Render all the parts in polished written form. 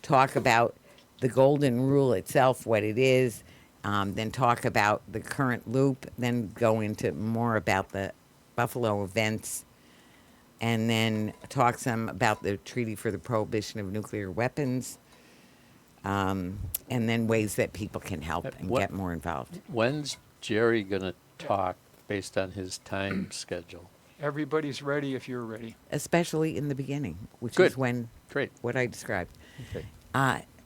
talk about the golden rule itself, what it is, then talk about the current loop, then go into more about the Buffalo events, and then talk some about the Treaty for the Prohibition of Nuclear Weapons, and then ways that people can help and What- get more involved. When's Gerry going to talk based on his time schedule? Everybody's ready if you're ready. Especially in the beginning, which Good. is when Great. what I described. Okay.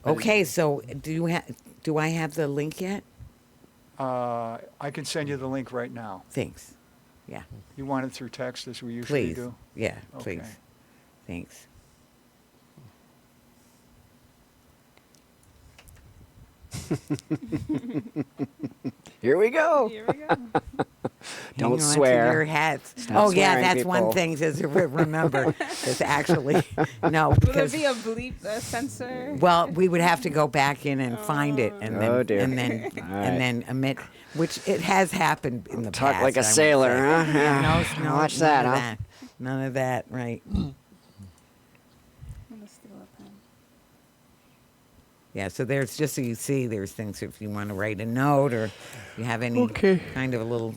Okay, so do I have the link yet? I can send you the link right now. Thanks. Yeah, You want it through text as we usually please. do? Yeah, please. Okay. Thanks. Here we go. Here we go. Don't Hang on to swear. your hats. Stop Yeah, swearing, that's one people. thing to remember. Is actually no, Will there because be a bleep censor? well, we would have to go back in and find it, and then Oh, dear. and then All right. and then omit, which it has happened in the Talk past. like a I would sailor, say. huh? Yeah, no, Watch none that, of huh? that. None of that, right? I'm gonna steal a pen. Yeah, so there's just so you see, there's things if you want to write a note or you have any kind of a little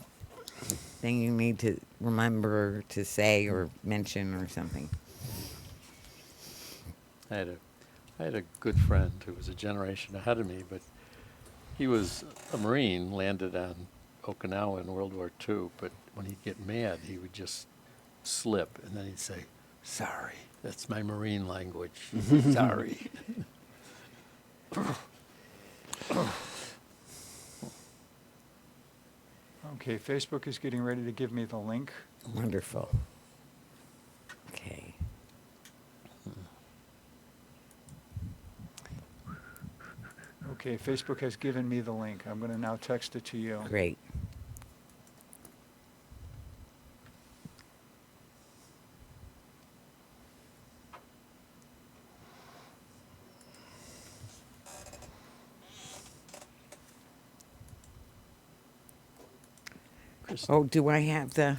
thing you need to remember to say or mention or something. I had a good friend who was a generation ahead of me, but he was a Marine, landed on Okinawa in World War II, but when he'd get mad, he would just slip, and then he'd say, "Sorry." That's my Marine language. Sorry. Okay, Facebook is getting ready to give me the link. Wonderful. Okay. Okay, Facebook has given me the link. I'm going to now text it to you. Great. Chris, Oh, do I have the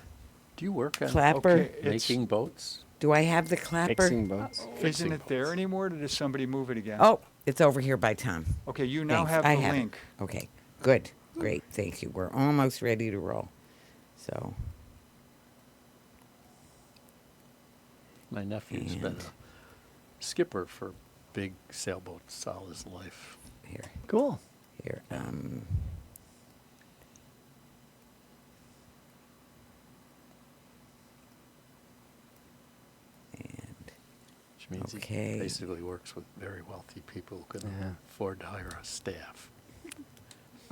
do you work on clapper? Okay, it's- making boats? Do I have the clapper? Fixing boats. Isn't Fixing it there boats. anymore, or did somebody move it again? Oh, it's over here by Tom. Okay, you now Thanks. have I the have it. link. Okay, good. Great, thank you. We're almost ready to roll. So, My nephew's been And- a skipper for big sailboats all his life. here, Cool. here. And Which means Okay. he basically works with very wealthy people who can Yeah. afford to hire a staff.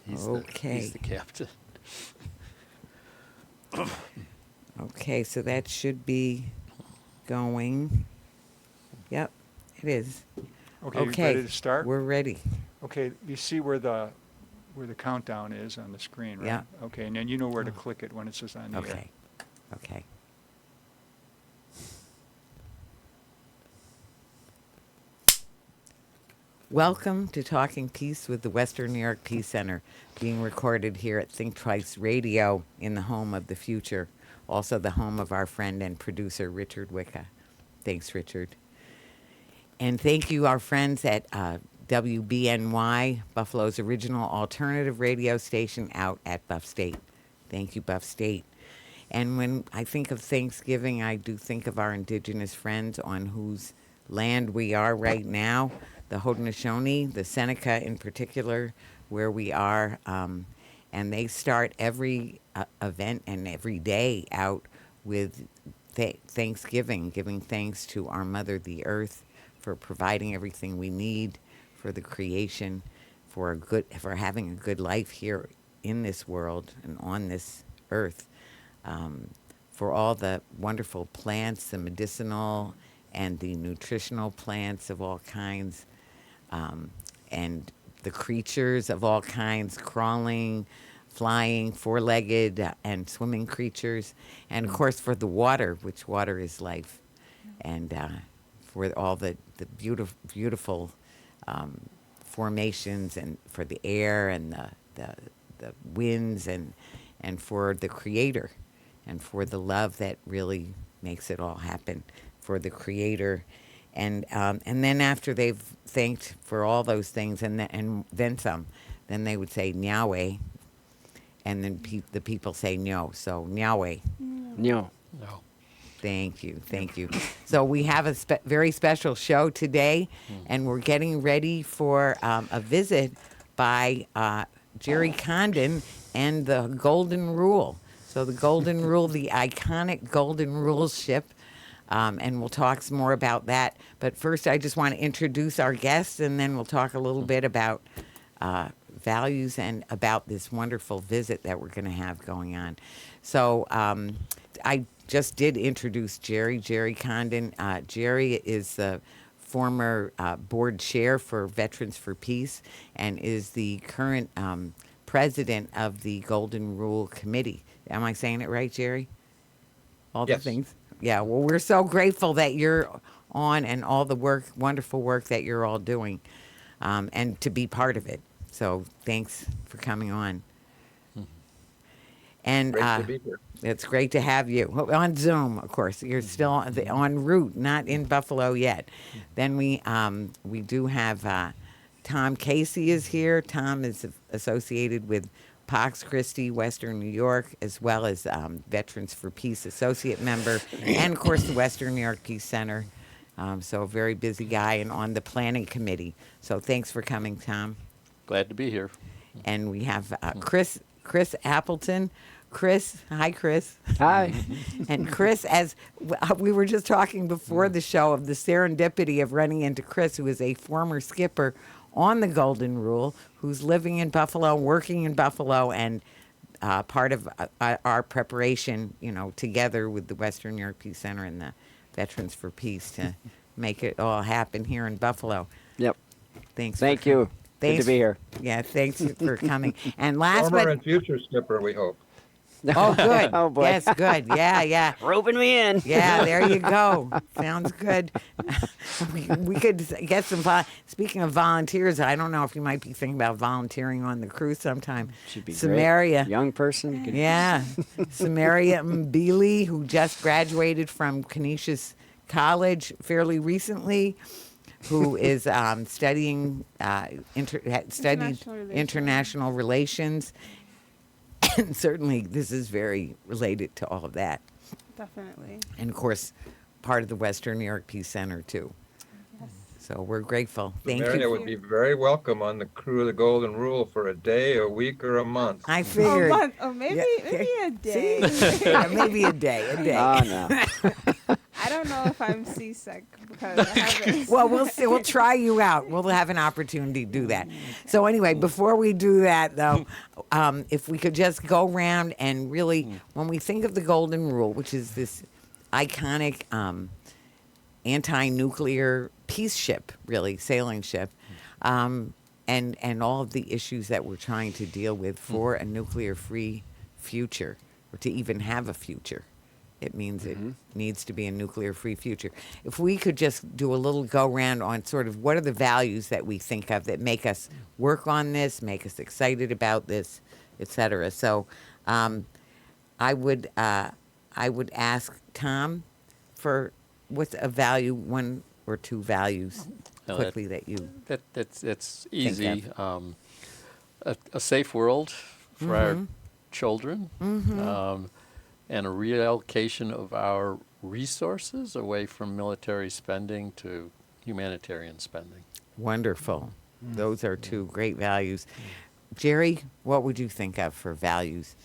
Okay. He's the captain. okay, so that should be going. Yep, it is. Okay, you ready to start? We're ready. Okay, you see where the countdown is on the screen, right? Yeah. Okay, and then you know where to click it when it says on the air. Okay, okay. Welcome to Talking Peace with the Western New York Peace Center, being recorded here at Think Twice Radio in the home of the future, also the home of our friend and producer, Richard Wicca. Thanks, Richard. And thank you, our friends at WBNY, Buffalo's original alternative radio station out at Buff State. Thank you, Buff State. And when I think of Thanksgiving, I do think of our indigenous friends on whose land we are right now, the Haudenosaunee, the Seneca in particular, where we are. And they start every event and every day out with Thanksgiving, giving thanks to our Mother, the Earth, for providing everything we need for the creation, for having a good life here in this world and on this earth, for all the wonderful plants, the medicinal and the nutritional plants of all kinds, and the creatures of all kinds, crawling, flying, four-legged, and swimming creatures, and of course for the water, which water is life, and for all the beautiful formations, and for the air and the winds, and for the Creator, and for the love that really makes it all happen, for the Creator And then after they've thanked for all those things and then some, then they would say Nyahweh, and then the people say no. So Nyahweh. No. No. Thank you, thank you. So we have a very special show today, and we're getting ready for a visit by Gerry Condon and the Golden Rule. So the Golden Rule, the iconic Golden Rule ship, and we'll talk some more about that. But first, I just want to introduce our guests, and then we'll talk a little bit about values and about this wonderful visit that we're going to have going on. So I just did introduce Gerry Condon. Gerry is the former board chair for Veterans for Peace and is the current president of the Golden Rule Committee. Am I saying it right, Gerry? All the Yes. things? Yeah, well, we're so grateful that you're on and all the wonderful work that you're all doing, and to be part of it. So thanks for coming on. And Great to be here. it's great to have you on Zoom. Of course, you're still en route, not in Buffalo yet. Then we do have Tom Casey is here. Tom is associated with Pax Christi, Western New York, as well as Veterans for Peace associate member, and of course the Western New York Peace Center. So a very busy guy and on the planning committee. So thanks for coming, Tom. Glad to be here. And we have Chris Appleton. Chris, hi, Chris. Hi. And Chris, as we were just talking before the show of the serendipity of running into Chris, who is a former skipper on the Golden Rule, who's living in Buffalo, working in Buffalo, and part of our preparation, together with the Western New York Peace Center and the Veterans for Peace to make it all happen here in Buffalo. Yep. Thanks. Thank you. Good to be here. Yeah, thanks for coming. And last Former but and future skipper, we hope. oh, good. Oh, boy. Yes, good. Yeah. Roping me in. Yeah, there you go. Sounds good. we could get some. Speaking of volunteers, I don't know if you might be thinking about volunteering on the cruise sometime. Should be Sameria. great. Young person. Could- Yeah, Sameria Mbili, who just graduated from Canisius College fairly recently, who is studying studied international relations. And certainly, this is very related to all of that. Definitely. And of course, part of the Western New York Peace Center, too. Yes. So we're grateful. Thank Maria you. would be very welcome on the crew of the Golden Rule for a day, a week, or a month. I Oh, figured. month. Oh, maybe Yeah. a day. See? Yeah, maybe a day. Oh, no. I don't know if I'm seasick because I haven't. Well, we'll see. We'll try you out. We'll have an opportunity to do that. So anyway, before we do that, though, if we could just go around and really, when we think of the Golden Rule, which is this iconic anti-nuclear peace ship, really, sailing ship, and all of the issues that we're trying to deal with for a nuclear-free future, or to even have a future. It means it needs to be a nuclear-free future. If we could just do a little go-round on sort of what are the values that we think of that make us work on this, make us excited about this, et cetera. So I would ask Tom for what's a value, one or two values Now quickly that you... That's easy. A safe world for our children. And a reallocation of our resources away from military spending to humanitarian spending. Wonderful. Those are two great values. Gerry, what would you think of for values?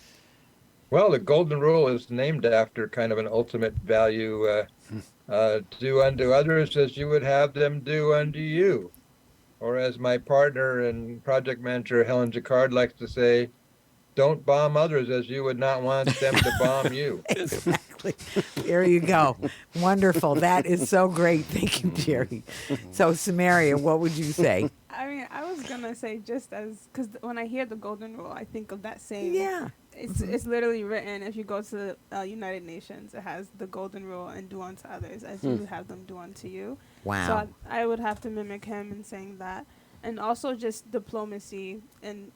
Well, the Golden Rule is named after kind of an ultimate value, do unto others as you would have them do unto you. Or as my partner and project manager Helen Jacquard likes to say, don't bomb others as you would not want them to bomb you. Exactly. There you go. Wonderful. That is so great. Thank you, Gerry. So, Sameria, what would you say? I mean, I was gonna say just as because when I hear the Golden Rule, I think of that same. Yeah. It's literally written. If you go to the United Nations, it has the Golden Rule and do unto others as you would have them do unto you. Wow. So I would have to mimic him in saying that. And also just diplomacy and,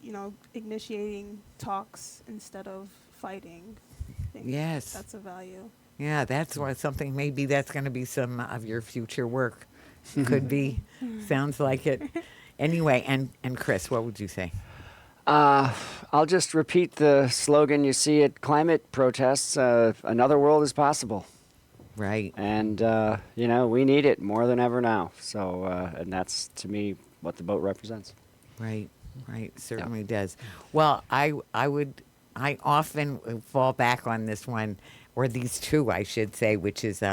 initiating talks instead of fighting. I think Yes. that's a value. Yeah, that's something, maybe that's going to be some of your future work Could be. Sounds like it. Anyway, and Chris, what would you say? I'll just repeat the slogan you see at climate protests, another world is possible. Right. And, you know, we need it more than ever now. So, and that's, to me, what the boat represents. Right, right, certainly does. Well, I often fall back on this one, or these two, I should say, which is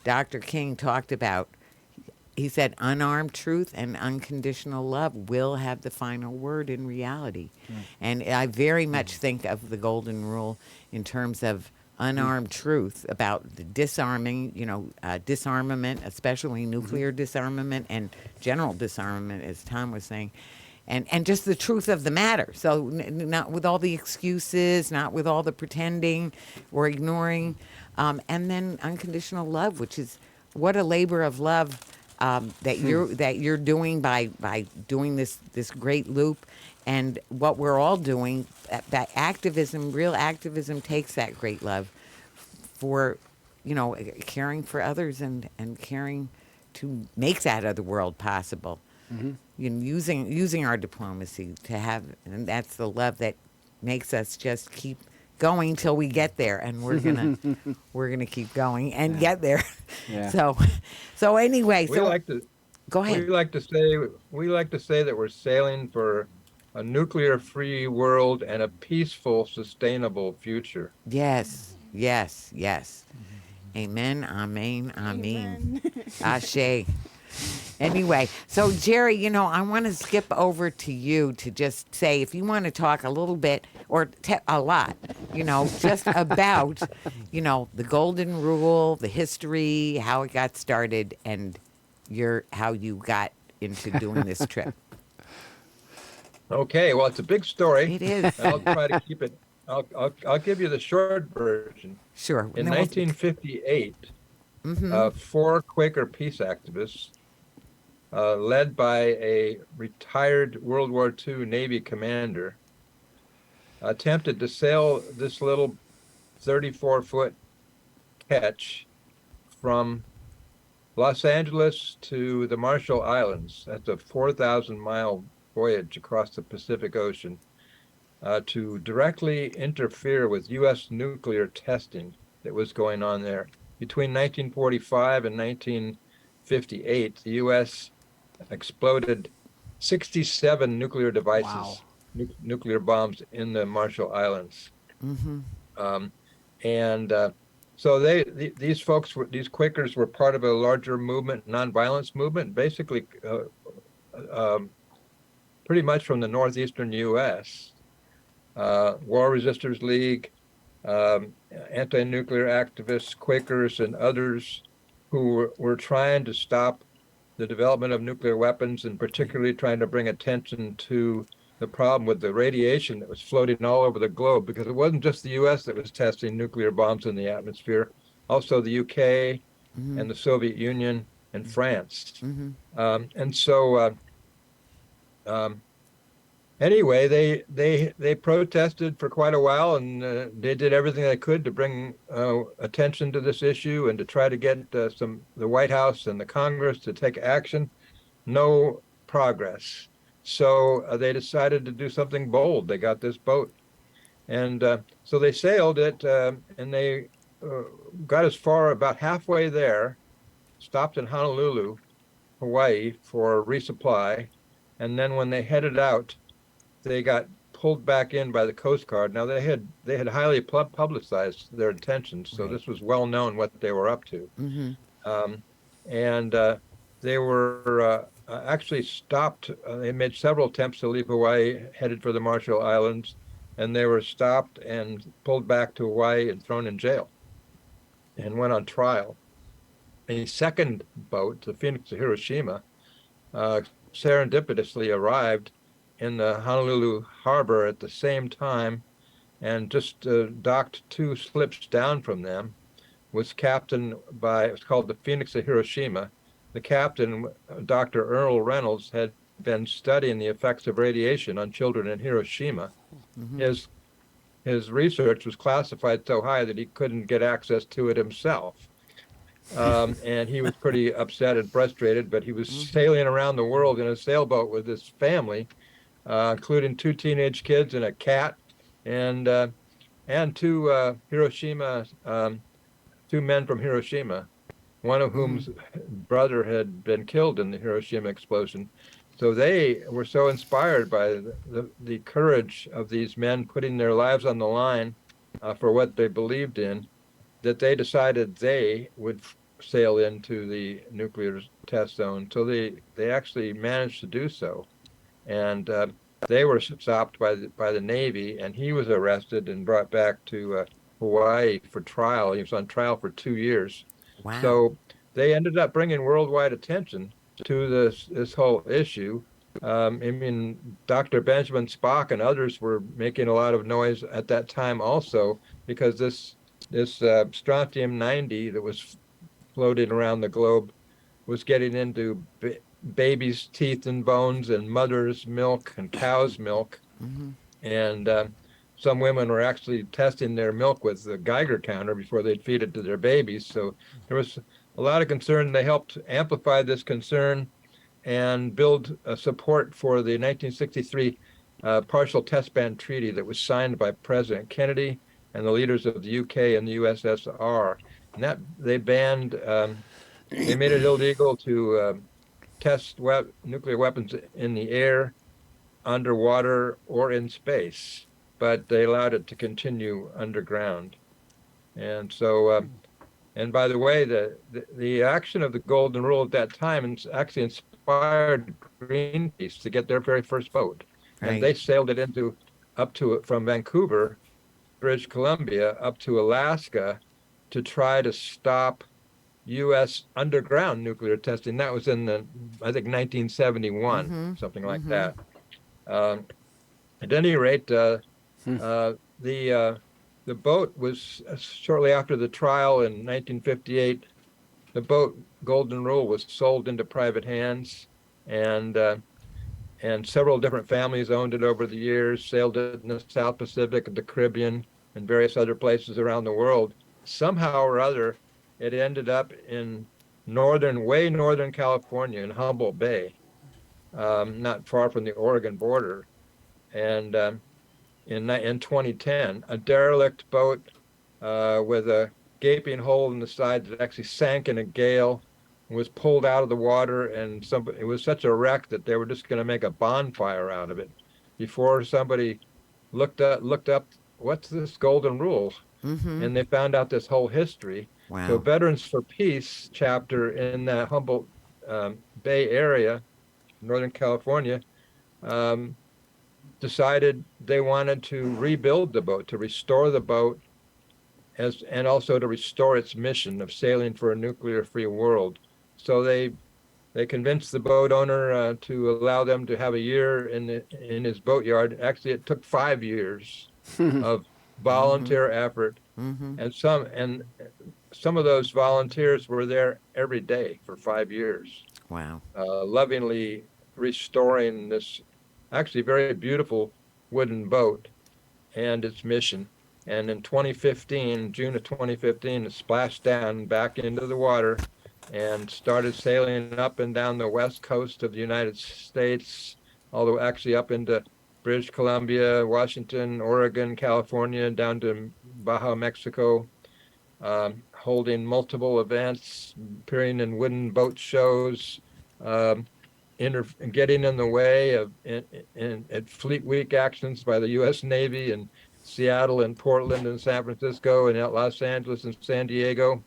Dr. King talked about. He said unarmed truth and unconditional love will have the final word in reality. And I very much think of the golden rule in terms of unarmed truth about the disarming, disarmament, especially nuclear disarmament and general disarmament, as Tom was saying. And just the truth of the matter. So not with all the excuses, not with all the pretending or ignoring. And then unconditional love, which is what a labor of love that you're doing by doing this great loop, and what we're all doing. That activism, real activism, takes that great love for, caring for others and caring to make that other world possible. Using our diplomacy to have, and that's the love that makes us just keep going till we get there, and we're gonna keep going and get there. Yeah. So anyway, We like to go ahead. we like to say that we're sailing for a nuclear-free world and a peaceful, sustainable future. Yes. Amen. Amen. Amen. Ashe. Anyway, so Gerry, I want to skip over to you to just say, if you want to talk a little bit or a lot, just about, the golden rule, the history, how it got started, and how you got into doing this trip. Okay, well, it's a big story. It is. I'll try to keep it. I'll give you the short version. Sure. In 1958, 4 Quaker peace activists, led by a retired World War II Navy commander, attempted to sail this little 34-foot ketch from Los Angeles to the Marshall Islands. That's a 4,000-mile voyage across the Pacific Ocean, to directly interfere with U.S. nuclear testing that was going on there. Between 1945 and 1958, the U.S. exploded 67 nuclear devices, Wow. Nuclear bombs in the Marshall Islands. So these folks, these Quakers, were part of a larger movement, nonviolence movement, basically pretty much from the northeastern U.S. War Resisters League, anti-nuclear activists, Quakers, and others who were trying to stop the development of nuclear weapons, and particularly trying to bring attention to the problem with the radiation that was floating all over the globe, because it wasn't just the U.S. that was testing nuclear bombs in the atmosphere, also the U.K. and the Soviet Union and France. Anyway, they protested for quite a while, and they did everything they could to bring attention to this issue and to try to get the White House and the Congress to take action. No progress. So they decided to do something bold. They got this boat, and so they sailed it, and they got as far, about halfway there, stopped in Honolulu, Hawaii, for resupply, and then when they headed out, they got pulled back in by the Coast Guard. Now they had highly publicized their intentions, so this was well known what they were up to. They were actually stopped. They made several attempts to leave Hawaii, headed for the Marshall Islands, and they were stopped and pulled back to Hawaii and thrown in jail, and went on trial. A second boat, the Phoenix to Hiroshima, serendipitously arrived in the Honolulu harbor at the same time, and just docked 2 slips down from them. It was called the Phoenix to Hiroshima. The captain, Dr. Earl Reynolds, had been studying the effects of radiation on children in Hiroshima. His research was classified so high that he couldn't get access to it himself. And he was pretty upset and frustrated, but he was sailing around the world in a sailboat with his family, including 2 teenage kids and a cat, and uh, and Hiroshima, 2 men from Hiroshima, one of whom's brother had been killed in the Hiroshima explosion. So they were so inspired by the courage of these men putting their lives on the line for what they believed in, that they decided they would sail into the nuclear test zone. So they actually managed to do so, and they were stopped by the Navy, and he was arrested and brought back to Hawaii for trial. He was on trial for 2 years. Wow. So they ended up bringing worldwide attention to this whole issue. I mean, Dr. Benjamin Spock and others were making a lot of noise at that time also, because this strontium 90 that was floating around the globe was getting into babies' teeth and bones and mother's milk and cow's milk. And some women were actually testing their milk with the Geiger counter before they'd feed it to their babies. So there was a lot of concern. They helped amplify this concern and build support for the 1963 Partial Test Ban Treaty that was signed by President Kennedy and the leaders of the UK and the USSR. And that they banned, they made it illegal to test nuclear weapons in the air, underwater, or in space, but they allowed it to continue underground. And so, and by the way, the action of the Golden Rule at that time actually inspired Greenpeace to get their very first boat. And Right. they sailed it from Vancouver, British Columbia, up to Alaska to try to stop U.S. underground nuclear testing. That was in I think, 1971, something like that. At any rate, the boat was shortly after the trial in 1958. The boat Golden Rule was sold into private hands, and several different families owned it over the years, sailed it in the South Pacific, the Caribbean, and various other places around the world. Somehow or other, it ended up in way northern California in Humboldt Bay, not far from the Oregon border. And in 2010, a derelict boat with a gaping hole in the side that actually sank in a gale, was pulled out of the water, and it was such a wreck that they were just going to make a bonfire out of it before somebody looked up what's this Golden Rule, and they found out this whole history. Wow. So Veterans for Peace chapter in that Humboldt Bay area, Northern California, decided they wanted to rebuild the boat, to restore the boat, and also to restore its mission of sailing for a nuclear-free world. So they convinced the boat owner to allow them to have a year in his boatyard. Actually, it took 5 years of volunteer effort, and some of those volunteers were there every day for 5 years, Wow. lovingly restoring this actually very beautiful wooden boat and its mission. And in June of 2015, it splashed down back into the water and started sailing up and down the west coast of the United States, although actually up into British Columbia, Washington, Oregon, California, down to Baja, Mexico, holding multiple events, appearing in wooden boat shows, getting in the way of at Fleet Week actions by the U.S. Navy in Seattle and Portland and San Francisco and Los Angeles and San Diego,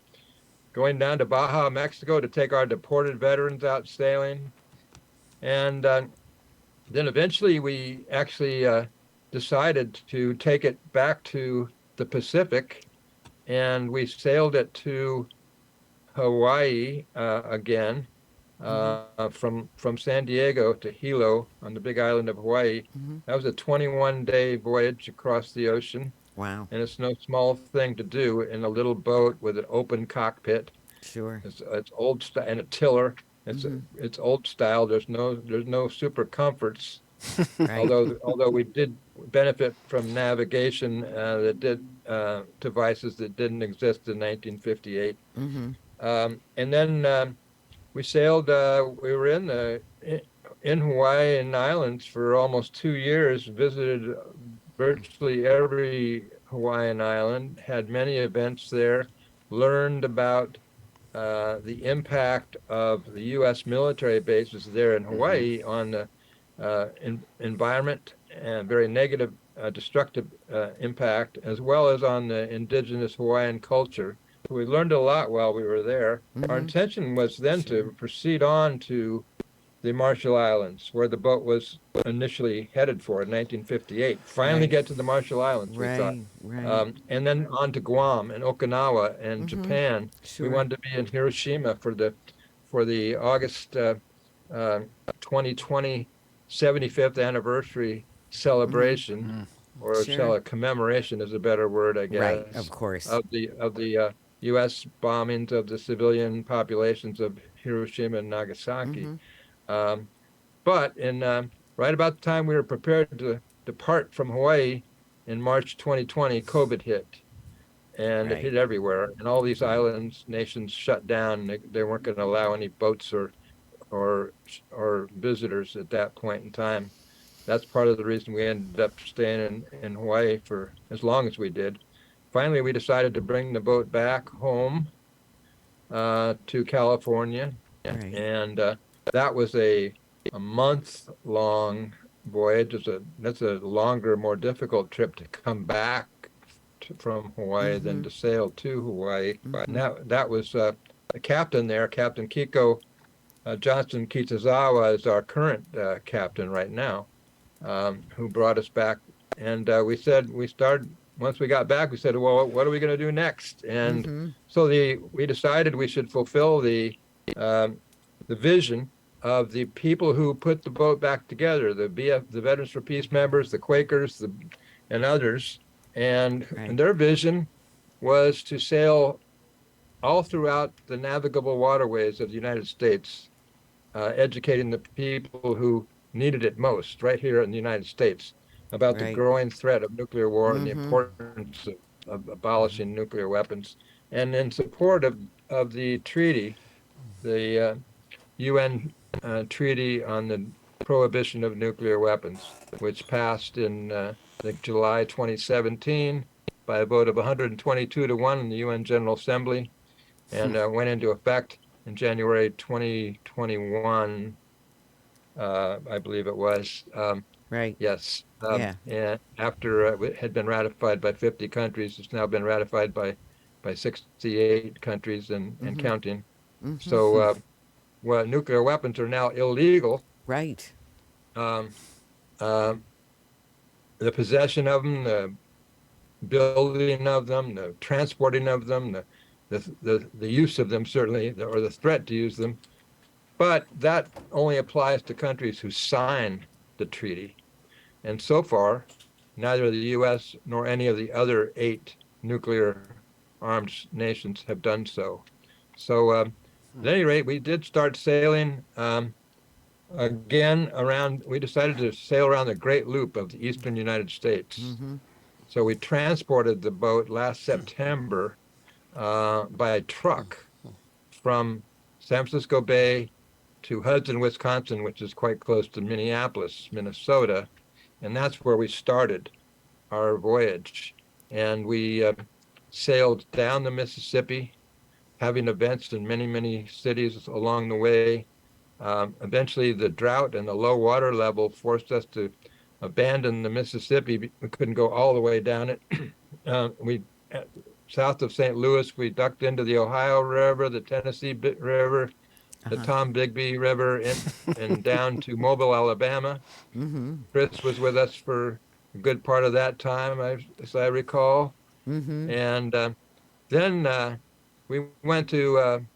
going down to Baja, Mexico to take our deported veterans out sailing. And then eventually we actually decided to take it back to the Pacific, and we sailed it to Hawaii again, from San Diego to Hilo on the big island of Hawaii. That was a 21-day voyage across the ocean. Wow. And it's no small thing to do in a little boat with an open cockpit. Sure. It's old style, and a tiller. It's old style. There's no super comforts. Right. Although we did benefit from navigation devices that didn't exist in 1958. And then we sailed. We were in Hawaii and islands for almost 2 years. Visited virtually every Hawaiian island. Had many events there. Learned about the impact of the U.S. military bases there in Hawaii on the environment and very negative, destructive impact, as well as on the indigenous Hawaiian culture. We learned a lot while we were there. Our intention was then to proceed on to the Marshall Islands, where the boat was initially headed for in 1958. Finally Right. get to the Marshall Islands, we thought. Right. And then on to Guam and Okinawa and Japan. We Sure. wanted to be in Hiroshima for the August 2020 75th anniversary celebration, or Sure. commemoration is a better word, I guess, Right. Of course. of the U.S. bombings of the civilian populations of Hiroshima and Nagasaki. But right about the time we were prepared to depart from Hawaii in March 2020, COVID hit, and it hit everywhere. And all these islands, nations shut down. They weren't going to allow any boats or visitors at that point in time. That's part of the reason we ended up staying in Hawaii for as long as we did. Finally, we decided to bring the boat back home to California, Right. and that was a month-long voyage. That's a longer, more difficult trip to come back from Hawaii than to sail to Hawaii. And that was the captain there, Captain Kiko Johnson Kitazawa, is our current captain right now, who brought us back. And once we got back, we said, well, what are we going to do next? And so we decided we should fulfill the vision of the people who put the boat back together, the Veterans for Peace members, the Quakers, and others. And their vision was to sail all throughout the navigable waterways of the United States, educating the people who needed it most right here in the United States about the growing threat of nuclear war and the importance of abolishing nuclear weapons. And in support of the treaty, the UN Treaty on the Prohibition of Nuclear Weapons, which passed in July 2017 by a vote of 122 to 1 in the UN General Assembly, and went into effect in January 2021, I believe it was. Right. Yes. Yeah. And after it had been ratified by 50 countries, it's now been ratified by 68 countries and counting. So nuclear weapons are now illegal. Right. The possession of them, the building of them, the transporting of them, the use of them, certainly, or the threat to use them. But that only applies to countries who sign the treaty. And so far, neither the U.S. nor any of the other 8 nuclear armed nations have done so. So at any rate, we did start sailing again we decided to sail around the Great Loop of the eastern United States. So we transported the boat last September by truck from San Francisco Bay to Hudson, Wisconsin, which is quite close to Minneapolis, Minnesota. And that's where we started our voyage. And we sailed down the Mississippi, having events in many, many cities along the way. Eventually, the drought and the low water level forced us to abandon the Mississippi. We couldn't go all the way down it. South of St. Louis, we ducked into the Ohio River, the Tennessee River, the Tom Bigby River, and down to Mobile, Alabama. Chris was with us for a good part of that time, as I recall. And then we went to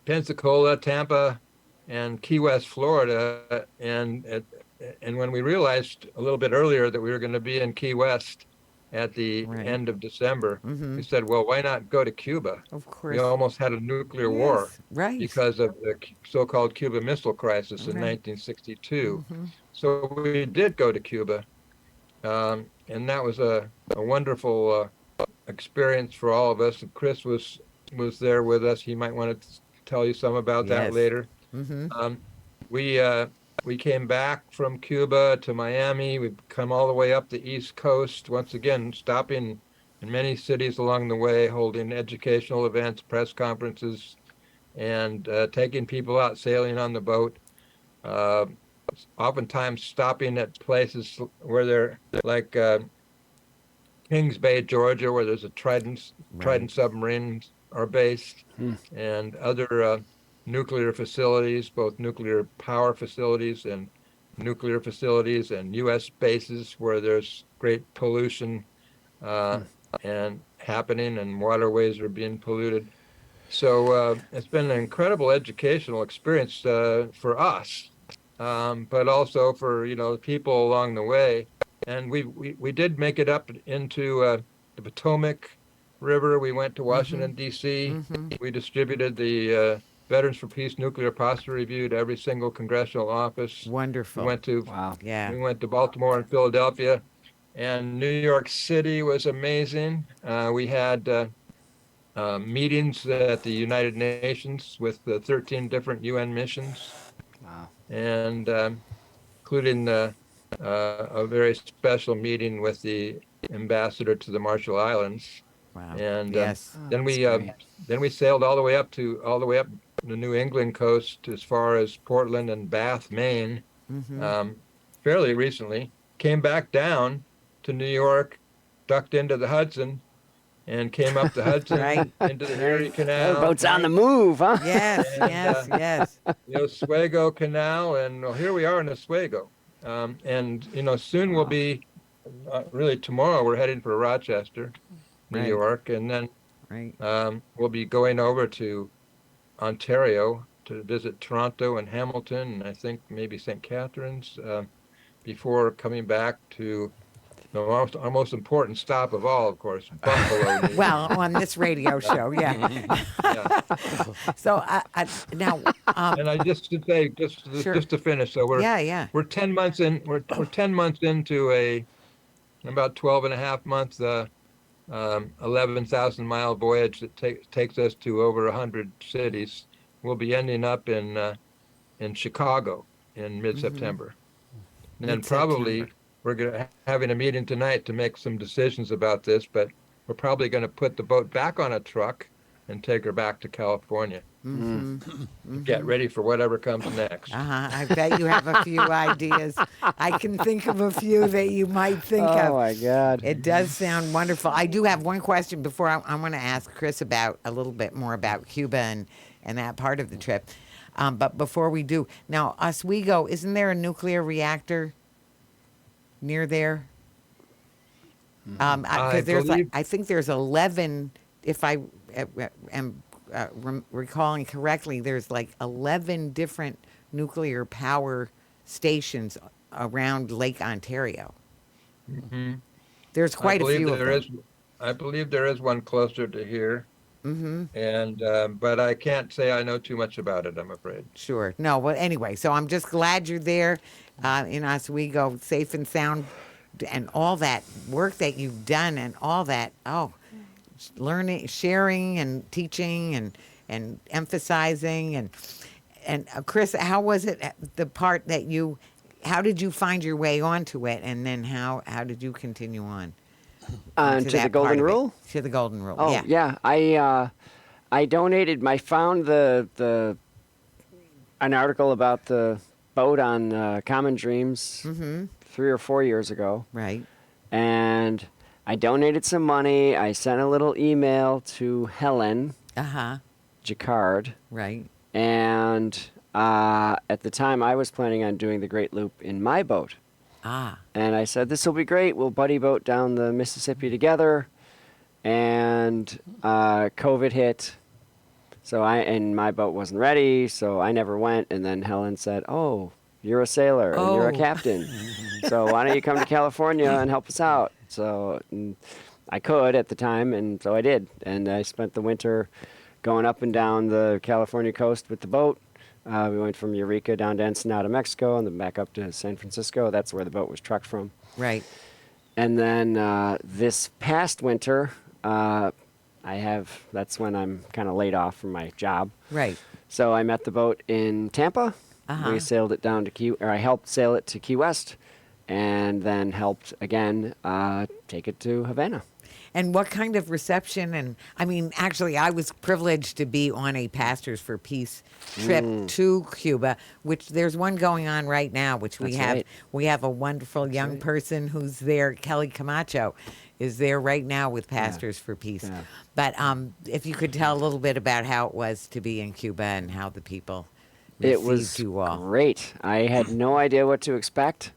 Pensacola, Tampa, and Key West, Florida. And when we realized a little bit earlier that we were going to be in Key West at the end of December, we said, well, why not go to Cuba? Of course. We almost had a nuclear war because of the so-called Cuban Missile Crisis in 1962. So we did go to Cuba, and that was a wonderful experience for all of us. Chris was was there with us. He might want to tell you some about that Yes. later. Mm-hmm. We came back from Cuba to Miami. We've come all the way up the East Coast, once again, stopping in many cities along the way, holding educational events, press conferences, and taking people out sailing on the boat. Uh, Oftentimes stopping at places where they're like Kings Bay, Georgia, where there's a Trident Right. submarines are based, and other nuclear facilities, both nuclear power facilities and nuclear facilities, and U.S. bases where there's great pollution and happening, and waterways are being polluted. So it's been an incredible educational experience for us, but also for people along the way. And we did make it up into the Potomac River. We went to Washington, D.C. Mm-hmm. We distributed the Veterans for Peace Nuclear Posture Review to every single congressional office. We Wonderful. went to Wow. Yeah. we went to Baltimore and Philadelphia, and New York City was amazing. We had meetings at the United Nations with the 13 different UN missions, Wow. and including a very special meeting with the ambassador to the Marshall Islands. Wow. And Yes. Oh, then that's we great. then we sailed all the way up the New England coast as far as Portland and Bath, Maine, Mm-hmm. fairly recently. Came back down to New York, ducked into the Hudson, and came up the Hudson Right. into the Erie Right. Canal. Oh, boat's on the move, huh? Yes. And, Yes. Yes. the Oswego Canal, and well, here we are in Oswego. And soon we'll be, really tomorrow we're heading for Rochester, New Right. York, and then Right. we'll be going over to Ontario to visit Toronto and Hamilton, and I think maybe St. Catharines, before coming back to our most important stop of all, of course, Buffalo. New York. Well, on this radio show, yeah. Yeah. So now, And I just to say, Sure. just to finish, so we're yeah. we're 10 months in. We're 10 months into about 12 and a half months 11,000-mile voyage that takes us to over 100 cities. We'll be ending up in Chicago in mid-September. And then probably we're having a meeting tonight to make some decisions about this, but we're probably going to put the boat back on a truck and take her back to California. Get ready for whatever comes next. I bet you have a few ideas. I can think of a few that you might think Oh of. my God. It does sound wonderful. I do have one question before I want to ask Chris about a little bit more about Cuba and that part of the trip. But before we do, now Oswego, isn't there a nuclear reactor near there? Because there's believe- I think there's 11. If I am recalling correctly, there's like 11 different nuclear power stations around Lake Ontario. Mm-hmm. There's quite a few of them. I believe there is one closer to here, and but I can't say I know too much about it, I'm afraid. Sure. No, well, anyway, so I'm just glad you're there in Oswego, safe and sound, and all that work that you've done and all that. Oh, learning, sharing, and teaching, and emphasizing, and Chris, how was it? The part that how did you find your way onto it, and then how did you continue on? To the that part Golden of it? Rule? To the Golden Rule. Oh yeah. I donated. I found an article about the boat on Common Dreams 3 or 4 years ago, Right. and I donated some money. I sent a little email to Helen Jacquard, Right. and at the time I was planning on doing the Great Loop in my boat. And I said, this will be great. We'll buddy boat down the Mississippi together. And COVID hit. And my boat wasn't ready, so I never went. And then Helen said, oh, you're a sailor and you're a Oh. captain. So why don't you come to California and help us out? So I could at the time, and so I did. And I spent the winter going up and down the California coast with the boat. We went from Eureka down to Ensenada, Mexico, and then back up to San Francisco. That's where the boat was trucked from. Right. And then this past winter, That's when I'm kind of laid off from my job. Right. So I met the boat in Tampa. Uh-huh. We sailed it down to I helped sail it to Key West, and then helped again take it to Havana. And what kind of reception? And I mean, actually, I was privileged to be on a Pastors for Peace trip to Cuba, which there's one going on right now, which we That's have. right. We have a wonderful young right. person who's there. Kelly Camacho is there right now with Pastors for Peace. Yeah. But if you could tell a little bit about how it was to be in Cuba and how the people It received was you all. great. I had no idea what to expect.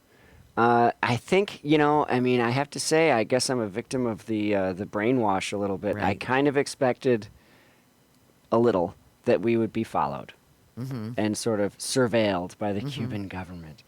I think, I have to say, I guess I'm a victim of the brainwash a little bit. I Right. kind of expected a little that we would be followed Mm-hmm. and sort of surveilled by the Cuban government,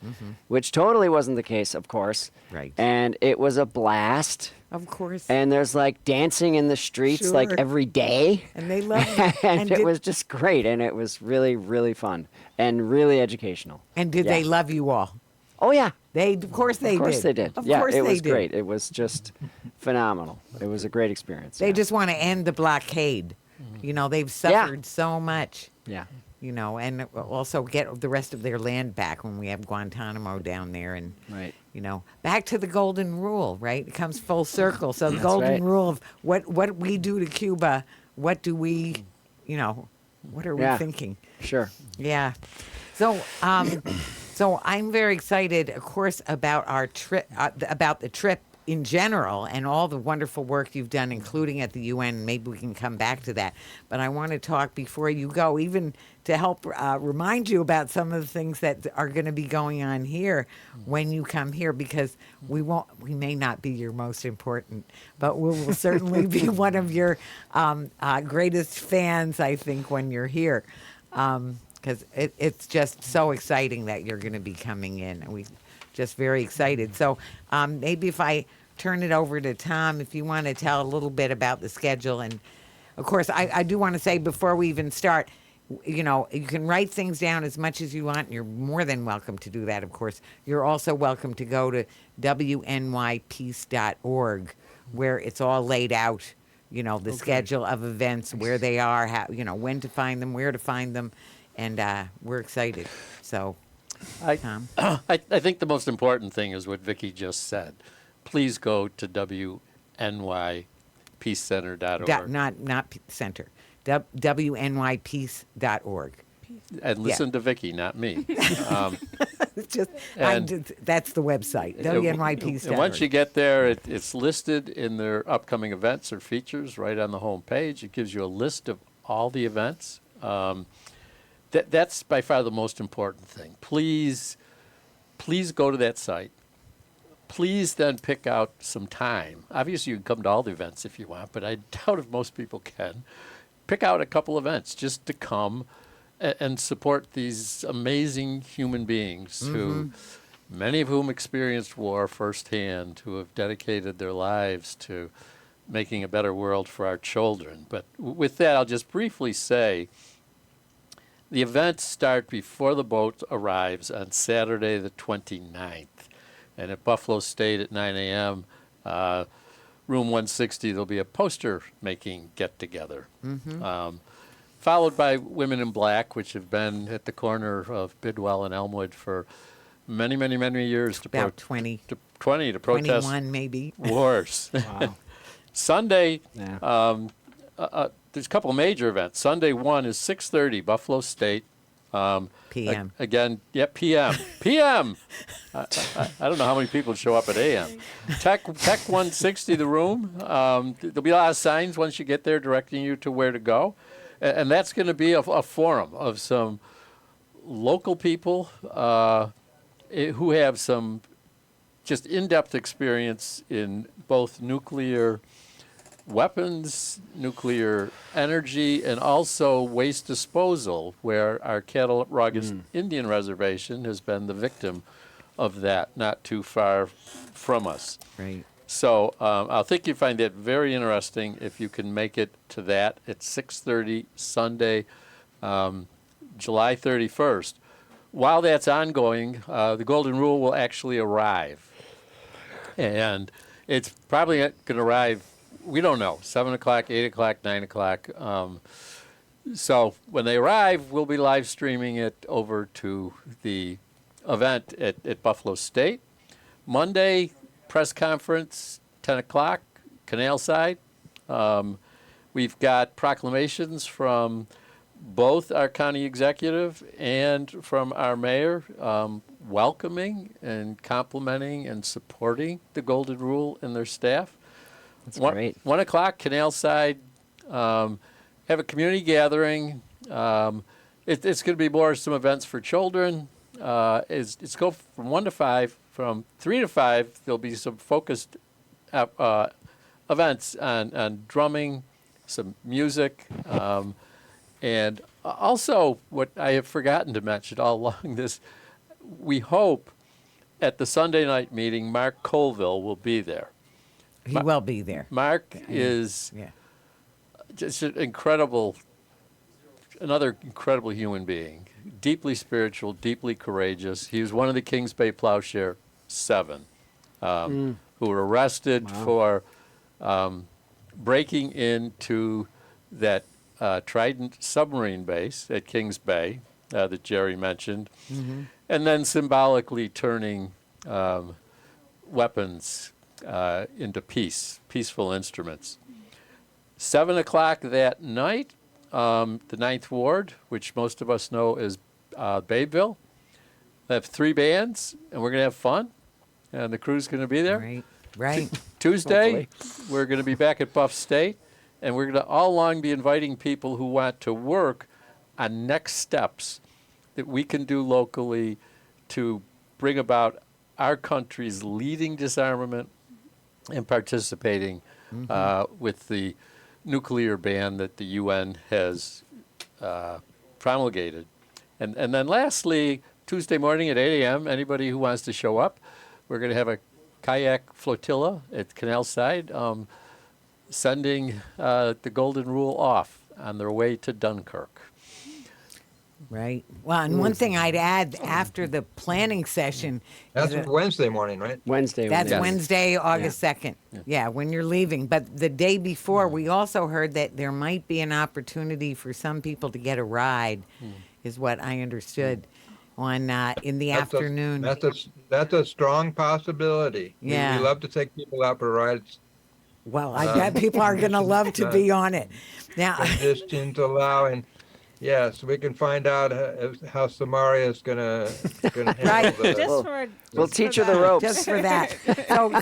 which totally wasn't the case, of course. Right. And it was a blast. Of course. And there's like dancing in the streets like Sure. every day. And they love you. And it did, was just great. And it was really, really fun and really educational. and did they yeah. love you all? Oh, yeah. Of course they did. Of course they did. Of Yeah, course it they was did. great. It was just phenomenal. It was a great experience. They yeah. just want to end the blockade. They've suffered so much, Yeah. and also get the rest of their land back when we have Guantanamo down there. And, Right. back to the golden rule, right? It comes full circle. So the That's golden right. rule of what we do to Cuba, what do we, what are we Yeah. thinking? Sure. Yeah. So, so I'm very excited, of course, about our trip, about the trip in general, and all the wonderful work you've done, including at the UN. Maybe we can come back to that. But I want to talk before you go, even to help remind you about some of the things that are going to be going on here when you come here, because we may not be your most important, but we will certainly be one of your greatest fans, I think, when you're here. Because it's just so exciting that you're going to be coming in, and we just very excited. So maybe if I turn it over to Tom, if you want to tell a little bit about the schedule. And of course, I do want to say before we even start, you can write things down as much as you want. And you're more than welcome to do that, of course. You're also welcome to go to WNYPeace.org, where it's all laid out, the schedule of events, where they are, how, when to find them, where to find them. And we're excited. So, Tom? I think the most important thing is what Vicki just said. Please go to WNYPeaceCenter.org. Not center. WNYPeace.org. And listen to Vicki, not me. It's just, And- that's the website, WNYPeace.org. And once you get there, it's listed in their upcoming events or features right on the home page. It gives you a list of all the events. That's by far the most important thing. Please go to that site. Please then pick out some time. Obviously, you can come to all the events if you want, but I doubt if most people can. Pick out a couple events just to come and support these amazing human beings who, many of whom experienced war firsthand, who have dedicated their lives to making a better world for our children. But with that, I'll just briefly say, the events start before the boat arrives on Saturday the 29th. And at Buffalo State at 9 a.m., room 160, there'll be a poster-making get-together. Followed by Women in Black, which have been at the corner of Bidwell and Elmwood for many, many, many years. About 20. To protest 21 maybe. wars. Wow. Sunday, Yeah. there's a couple of major events. Sunday 1 is 6:30, Buffalo State. PM. Again, yeah, PM. PM! I don't know how many people show up at AM. Tech 160, the room. There'll be a lot of signs once you get there directing you to where to go. And that's going to be a forum of some local people who have some just in-depth experience in both nuclear weapons, nuclear energy, and also waste disposal, where our Cattaraugus Indian Reservation has been the victim of that, not too far from us. Right. So I think you find that very interesting if you can make it to that at 6:30 Sunday, July 31st. While that's ongoing, the Golden Rule will actually arrive. And it's probably going to arrive we don't know, 7 o'clock, 8 o'clock, 9 o'clock. So when they arrive, we'll be live streaming it over to the event at Buffalo State. Monday, press conference, 10 o'clock, Canal Side. We've got proclamations from both our county executive and from our mayor welcoming and complimenting and supporting the Golden Rule and their staff. That's great. 1 o'clock, Canal Side. Have a community gathering. It's going to be more some events for children. It's go from 1 to 5. From 3 to 5, there'll be some focused events on drumming, some music, and also what I have forgotten to mention all along this, we hope at the Sunday night meeting, Mark Colville will be there. He will be there. Mark is just an another incredible human being, deeply spiritual, deeply courageous. He was one of the Kings Bay Plowshare 7 who were arrested for breaking into that Trident submarine base at Kings Bay that Gerry mentioned, and then symbolically turning weapons into peaceful instruments. 7 o'clock that night, the Ninth Ward, which most of us know as Babeville, they have 3 bands, and we're going to have fun, and the crew's going to be there. Right. Tuesday, we're going to be back at Buff State, and we're going to all along be inviting people who want to work on next steps that we can do locally to bring about our country's leading disarmament and participating with the nuclear ban that the UN has promulgated. And then lastly, Tuesday morning at 8 a.m., anybody who wants to show up, we're going to have a kayak flotilla at Canal Side sending the Golden Rule off on their way to Dunkirk. Right. Well, and one thing I'd add after the planning session. That's Wednesday morning, right? Wednesday. That's Yes. Wednesday, August 2nd. Yeah, when you're leaving. But the day before, we also heard that there might be an opportunity for some people to get a ride, is what I understood, on in the afternoon. That's a strong possibility. Yeah. We love to take people out for rides. Well, I bet people are going to love to be on it. Now, Conditions allowing. Yes, we can find out how Sameria is going to handle Right. this. We'll teach her the ropes. just for that.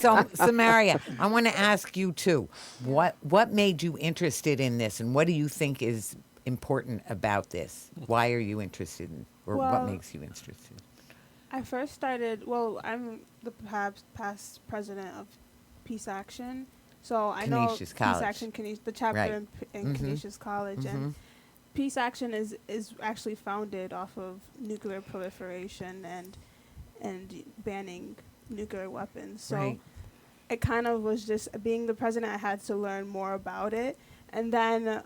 So Sameria, I want to ask you too. What made you interested in this, and what do you think is important about this? Why are you interested in, or what Well, makes you interested? I first started. Well, I'm the past president of Peace Action, so I know Canisius College. Peace Action, the chapter Right. in Canisius College, and Peace Action is actually founded off of nuclear proliferation and banning nuclear weapons. So Right. it kind of was just being the president. I had to learn more about it, and then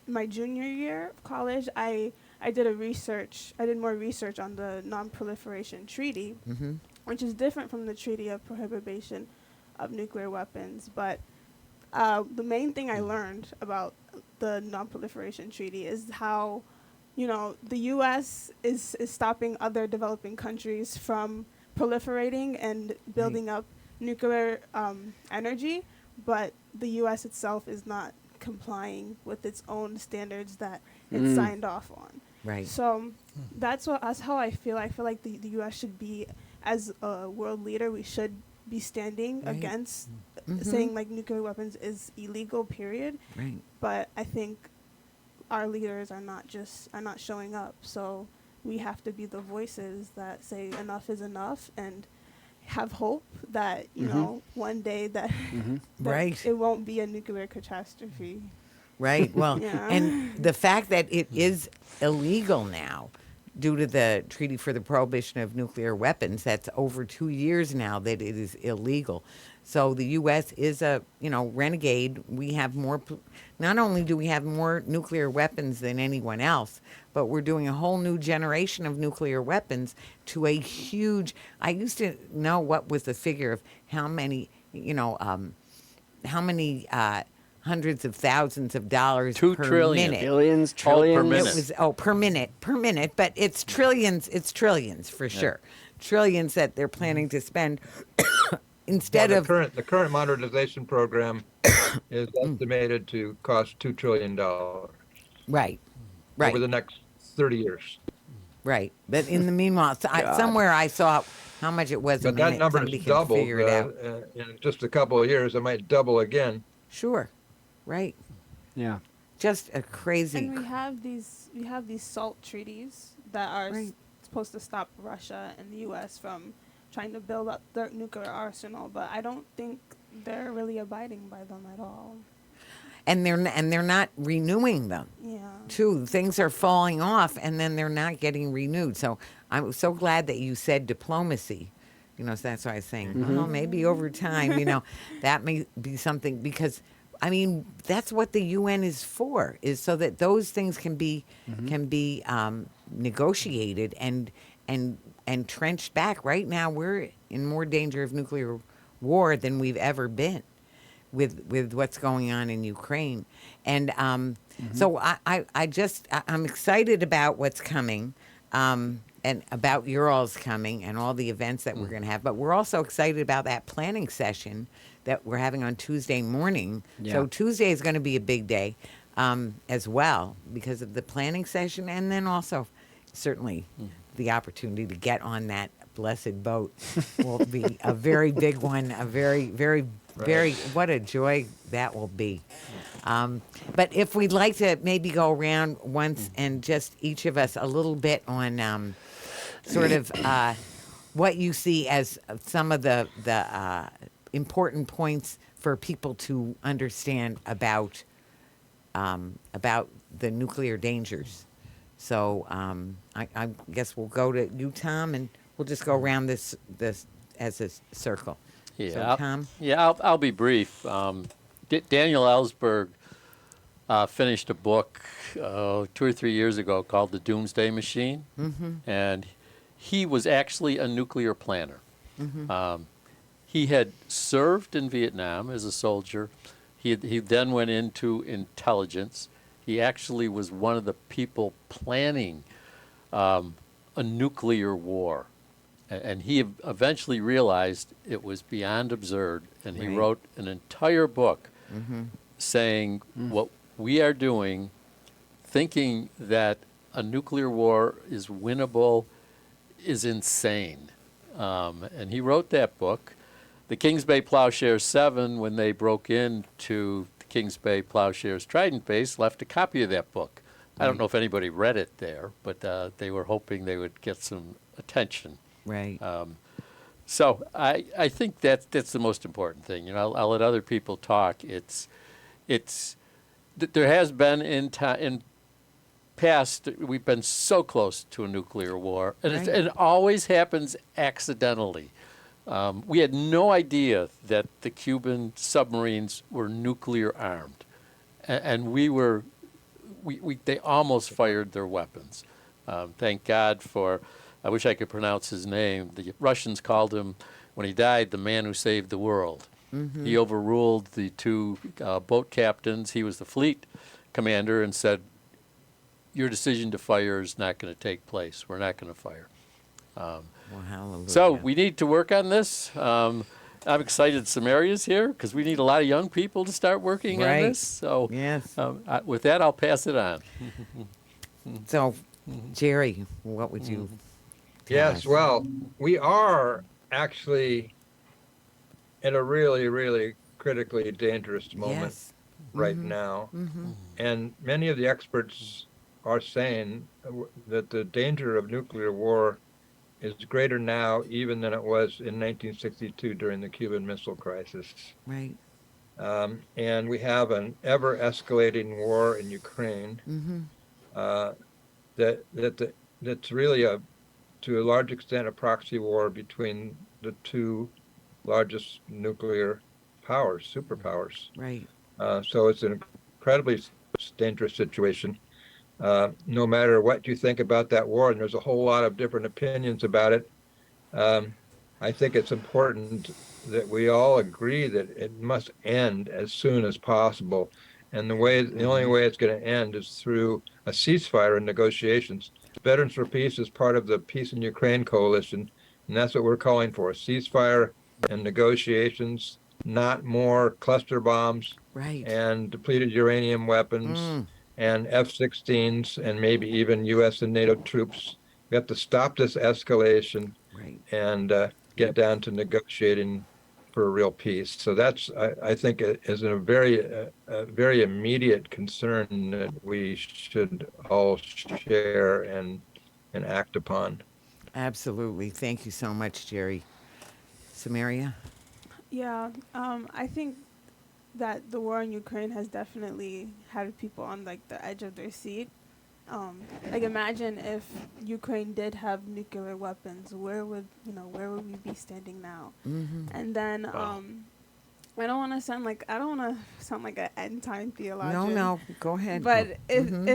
my junior year of college, I did more research on the Non-Proliferation Treaty, which is different from the Treaty of Prohibition of Nuclear Weapons. But the main thing I learned about the Non-Proliferation Treaty is how, the U.S. is stopping other developing countries from proliferating and building up nuclear energy, but the U.S. itself is not complying with its own standards that it signed off on. Right. So that's how I feel. I feel like the U.S. should be, as a world leader, we should be standing Right. against saying like nuclear weapons is illegal, period. Right. But I think our leaders are not showing up. So we have to be the voices that say enough is enough and have hope that, one day that, that Right. it won't be a nuclear catastrophe. Right. Well, Yeah. and the fact that it is illegal now due to the Treaty for the Prohibition of Nuclear Weapons, that's over 2 years now that it is illegal. So the U.S. is a, renegade. We have not only do we have more nuclear weapons than anyone else, but we're doing a whole new generation of nuclear weapons to a huge, I used to know what was the figure of how many, hundreds of thousands of dollars 2 per trillion. minute. Billions, Oh, per trillions. minute. It was per minute, but it's trillions for sure. Trillions that they're planning to spend instead Well, of the current modernization program is estimated to cost $2 trillion right, over the next 30 years. right. But in the meanwhile, God. somewhere I saw how much it was a But that minute. number Somebody has can doubled figure it out. in just a couple of years. It might double again. Sure, right. Yeah. Just a crazy. And we have these SALT treaties that are Right. supposed to stop Russia and the U.S. from trying to build up their nuclear arsenal, but I don't think they're really abiding by them at all. And they're not renewing them. Yeah. Too. Things are falling off, and then they're not getting renewed. So I'm so glad that you said diplomacy. So that's why I was saying, well, maybe over time, that may be something, because I mean, that's what the UN is for, is so that those things can be negotiated and trenched back. Right now, we're in more danger of nuclear war than we've ever been with what's going on in Ukraine. And so I'm excited about what's coming. And about your all's coming and all the events that we're going to have. But we're also excited about that planning session that we're having on Tuesday morning. Yeah. So Tuesday is going to be a big day as well because of the planning session, and then also certainly the opportunity to get on that blessed boat will be a very big one, a very, very, very, what a joy that will be. But if we'd like to maybe go around once and just each of us a little bit on sort of what you see as some of the important points for people to understand about the nuclear dangers. So I guess we'll go to you, Tom, and we'll just go around this as a circle. Yeah, So, Tom? I'll be brief. Daniel Ellsberg finished a book 2 or 3 years ago called The Doomsday Machine, and he was actually a nuclear planner. He had served in Vietnam as a soldier. He then went into intelligence. He actually was one of the people planning a nuclear war. And he eventually realized it was beyond absurd, and he wrote an entire book saying what we are doing, thinking that a nuclear war is winnable, is insane. And he wrote that book. The Kings Bay Plowshares 7, when they broke into the Kings Bay Plowshares Trident Base, left a copy of that book. I don't know if anybody read it there, but they were hoping they would get some attention. Right. So I think that's the most important thing. I'll let other people talk. There has been in past, we've been so close to a nuclear war, and it always happens accidentally. We had no idea that the Cuban submarines were nuclear armed, and they almost fired their weapons. Thank God for, I wish I could pronounce his name. The Russians called him, when he died, the man who saved the world. He overruled the 2 boat captains. He was the fleet commander and said, your decision to fire is not going to take place. We're not going to fire. Well, hallelujah. So we need to work on this. I'm excited Sameria's here because we need a lot of young people to start working on this. So yes. With that, I'll pass it on. So, Gerry, what would you tell Yes, us? well, we are actually in a really, really critically dangerous moment Yes. right now. And many of the experts are saying that the danger of nuclear war is greater now even than it was in 1962 during the Cuban Missile Crisis. Right. And we have an ever-escalating war in Ukraine that's really to a large extent, a proxy war between the 2 largest nuclear powers, superpowers. Right. So it's an incredibly dangerous situation. No matter what you think about that war, and there's a whole lot of different opinions about it, I think it's important that we all agree that it must end as soon as possible. And the only way it's going to end is through a ceasefire and negotiations. Veterans for Peace is part of the Peace in Ukraine coalition, and that's what we're calling for: ceasefire and negotiations, not more cluster bombs Right. and depleted uranium weapons and F-16s and maybe even U.S. and NATO troops. We have to stop this escalation Right. and get down to negotiating for a real peace. So that's, I think, is a very immediate concern that we should all share and act upon. Absolutely. Thank you so much, Gerry. Sameria? Yeah, I think that the war in Ukraine has definitely had people on like the edge of their seat. Like imagine if Ukraine did have nuclear weapons, where would we be standing now? Mm-hmm. And then Wow. I don't want to sound like an end time theologian. No, go ahead. But if Mhm.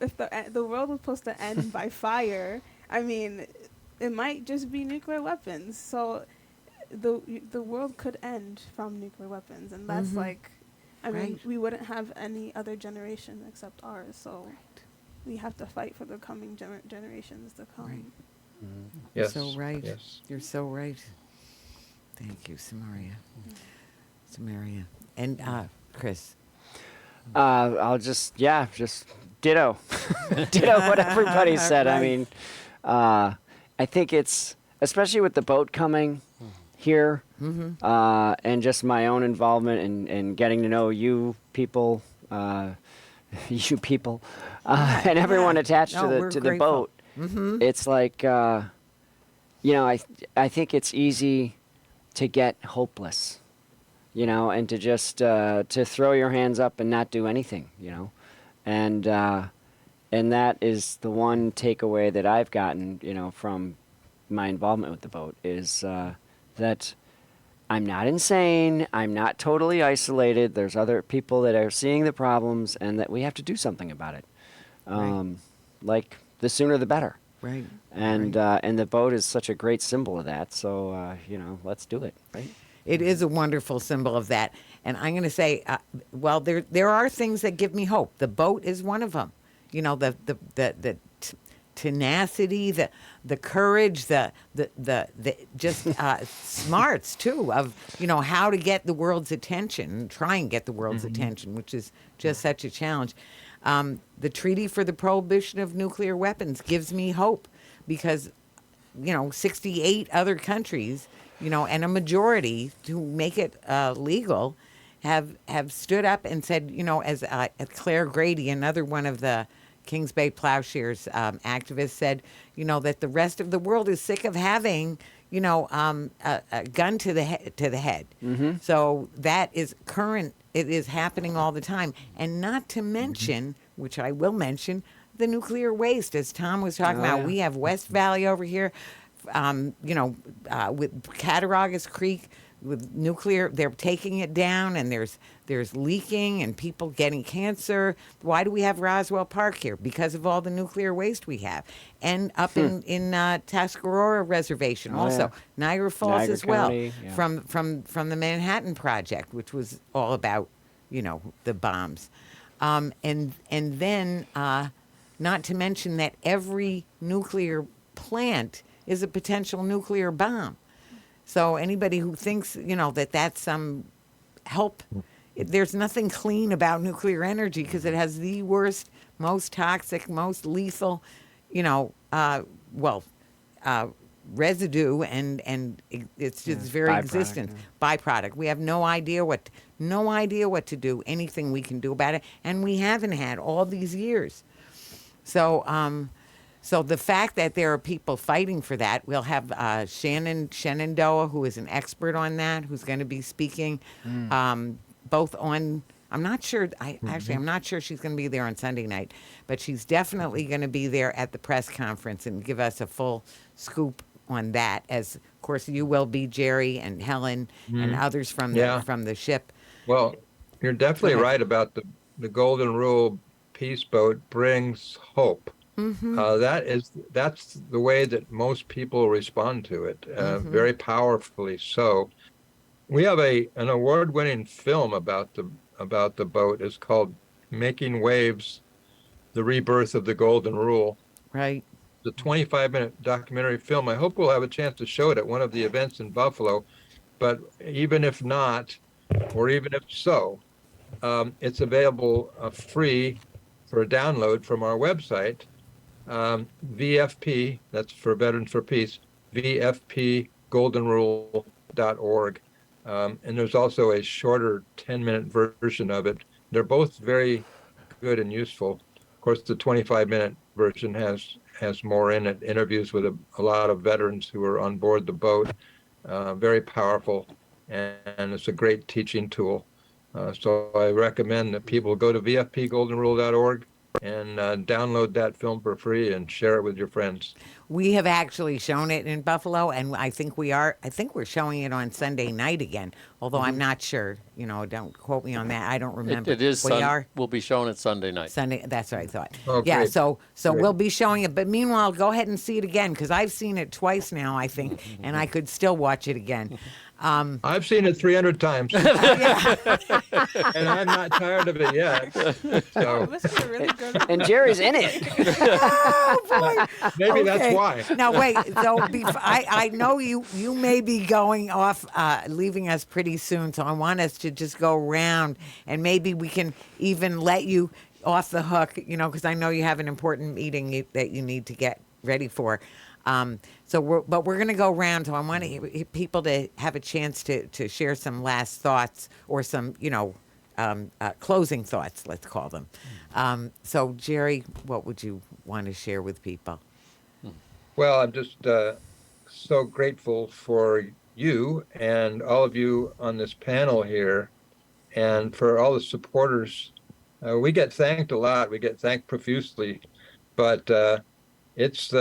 if the world was supposed to end by fire, I mean, it might just be nuclear weapons. So the world could end from nuclear weapons, and that's Mhm. like, I mean, Right. we wouldn't have any other generation except ours. So we have to fight for the coming generations to come. Right. Yes. So right. Yes. You're so right. Thank you, Sameria. Samaria. And Chris. I'll just ditto, ditto what everybody said. I Right. mean, I think it's, especially with the boat coming here, Mm-hmm. and just my own involvement in getting to know you people, you people, and everyone Yeah. attached No, to we're the grateful. boat. Mm-hmm. It's like, I think it's easy to get hopeless, and to just to throw your hands up and not do anything, and that is the one takeaway that I've gotten, from my involvement with the boat is that I'm not insane. I'm not totally isolated. There's other people that are seeing the problems, and that we have to do something about it. Right. Like the sooner the better. Right. And Right. and the boat is such a great symbol of that. So let's do it. Right. It is a wonderful symbol of that. And I'm going to say, well, there are things that give me hope. The boat is one of them. The tenacity, the courage, the just smarts too of how to get the world's attention and try and get the world's attention, which is just such a challenge. The Treaty for the Prohibition of Nuclear Weapons gives me hope because 68 other countries, and a majority to make it legal, have stood up and said, as Claire Grady, another one of the Kings Bay Plowshares activists, said, that the rest of the world is sick of having, a gun to the head. Mm-hmm. So that is current. It is happening all the time, and not to mention, which I will mention, the nuclear waste. As Tom was talking about, yeah. we have West Valley over here, with Cattaraugus Creek, with nuclear, they're taking it down, and there's leaking and people getting cancer. Why do we have Roswell Park here? Because of all the nuclear waste we have. And up in Tuscarora Reservation, Oh, also yeah. Niagara Falls Niagara as well, County, yeah. from the Manhattan Project, which was all about the bombs, and then not to mention that every nuclear plant is a potential nuclear bomb. So anybody who thinks, that that's some help, there's nothing clean about nuclear energy because it has the worst, most toxic, most lethal, residue, and it's just very byproduct, existence, byproduct. We have no idea what to do, anything we can do about it, and we haven't had all these years. So, so the fact that there are people fighting for that, we'll have Shenandoah, who is an expert on that, who's going to be speaking, both on. I'm not sure. I'm not sure she's going to be there on Sunday night, but she's definitely going to be there at the press conference and give us a full scoop on that. As of course you will be, Gerry and Helen and others from the ship. Well, you're definitely Go ahead. right about the Golden Rule peace boat brings hope. That's the way that most people respond to it, very powerfully so. We have an award-winning film about the boat. It's called Making Waves: The Rebirth of the Golden Rule. Right. It's a 25-minute documentary film. I hope we'll have a chance to show it at one of the events in Buffalo. But even if not, or even if so, it's available free for a download from our website, VFP, that's for Veterans for Peace, VFPGoldenRule.org. And there's also a shorter 10-minute version of it. They're both very good and useful. Of course, the 25-minute version has more in it, interviews with a lot of veterans who are on board the boat. Very powerful, and it's a great teaching tool. So I recommend that people go to VFPGoldenRule.org and download that film for free and share it with your friends. We have actually shown it in Buffalo, and I think we're showing it on Sunday night again, although I'm not sure. Don't quote me on that. I don't remember. It is. We'll be showing it Sunday night. Sunday, that's what I thought. Oh, yeah, great. so Great. we'll be showing it. But meanwhile, go ahead and see it again, because I've seen it twice now, I think, and I could still watch it again. I've seen it 300 times, and I'm not tired of it yet. So This is a really good one. And Jerry's in it. maybe that's Okay. why. Now wait, so I know you may be going off, leaving us pretty soon, so I want us to just go around, and maybe we can even let you off the hook, because I know you have an important meeting that you need to get ready for. But we're going to go around, so I want people to have a chance to share some last thoughts or some, closing thoughts, let's call them. So, Gerry, what would you want to share with people? Well, I'm just so grateful for you and all of you on this panel here, and for all the supporters. We get thanked a lot. We get thanked profusely, but it's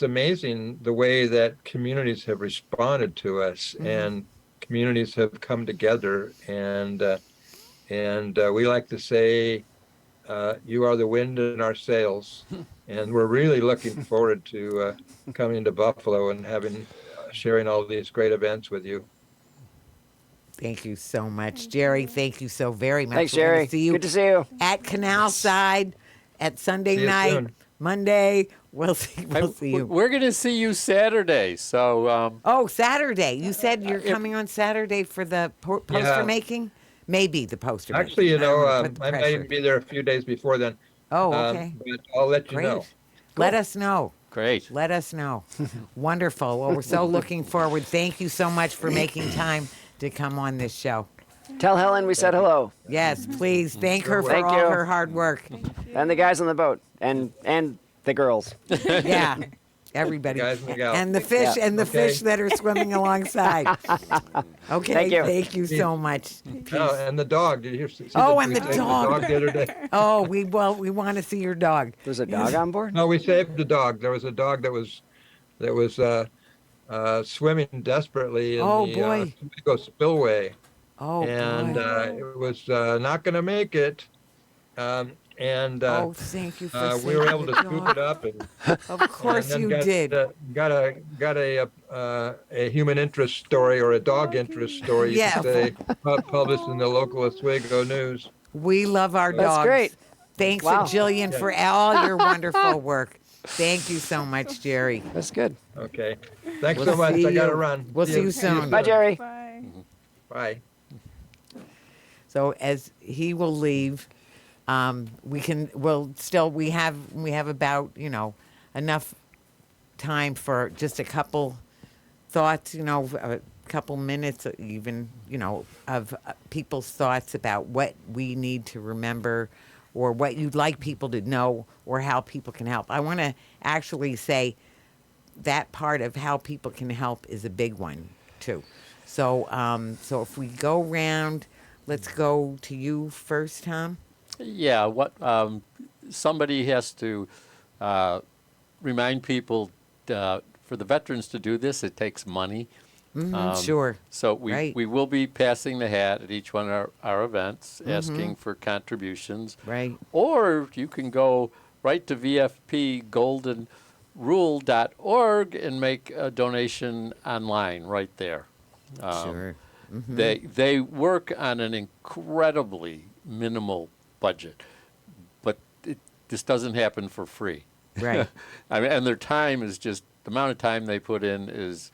amazing the way that communities have responded to us, and communities have come together, and we like to say, you are the wind in our sails, and we're really looking forward to coming to Buffalo and sharing all these great events with you. Thank you so much, Gerry. Thank you so very much. Thanks, We're gonna Jerry. see you Good to see you. at Canal Side at Sunday See you night, soon. Monday. We'll see you. We're going to see you Saturday. So Oh, Saturday. You said you're coming on Saturday for the poster Yeah. making? Maybe the poster Actually, making. I don't wanna put the I pressure. might be there a few days before then. Oh, okay. But I'll let you Great. know. Let us know. great. Let us know. Wonderful. Well, we're so looking forward. Thank you so much for making time to come on this show. Tell Helen we said hello. Yes, please. Thank her for Thank all you. her hard work. And the guys on the boat. And the girls. Yeah. Everybody. Guys and gals. And the fish Yeah. and the Okay. fish that are swimming alongside. Okay. Thank you. Thank you so much. Oh, and the dog. Did you see Oh, we and the saved dog. the other day? Oh, we want to see your dog. There's a dog on board? No, we saved the dog. There was a dog that was swimming desperately in Oh, the boy. Tobago spillway, Oh, and boy. it was not going to make it. Oh, thank you for we were saving able the to scoop dog. it up, and Of course and you then did. got a human interest story, or a dog interest story, you Yeah. could say, published in the local Oswego News. We love our That's dogs. great. Thanks, Wow. Jillian, for all your wonderful work. Thank you so much, Gerry. That's good. Okay, thanks We'll so much. see I got to you. run. We'll see you soon. Bye, Jerry. Bye. Bye. So as he will leave, we have about, enough time for just a couple thoughts, a couple minutes even, of people's thoughts about what we need to remember, or what you'd like people to know, or how people can help. I want to actually say that part of how people can help is a big one too. So if we go round, let's go to you first, Tom. Yeah, what somebody has to remind people for the veterans to do this, it takes money. Sure. So Right. we will be passing the hat at each one of our events, asking for contributions. Right. Or you can go write to vfpgoldenrule.org and make a donation online right there. Sure. They work on an incredibly minimal budget, but this doesn't happen for free. Right. I mean, and their time is just the amount of time they put in is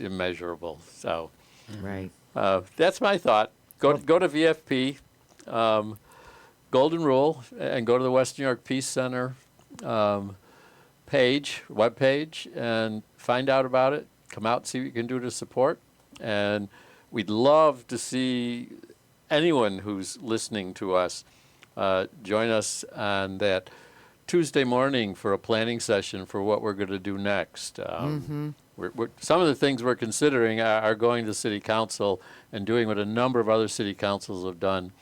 immeasurable. So Right. that's my thought. Go to VFP, Golden Rule, and go to the West New York Peace Center webpage, and find out about it. Come out and see what you can do to support. And we'd love to see anyone who's listening to us join us on that Tuesday morning for a planning session for what we're going to do next. Some of the things we're considering are going to City Council and doing what a number of other City Councils have done,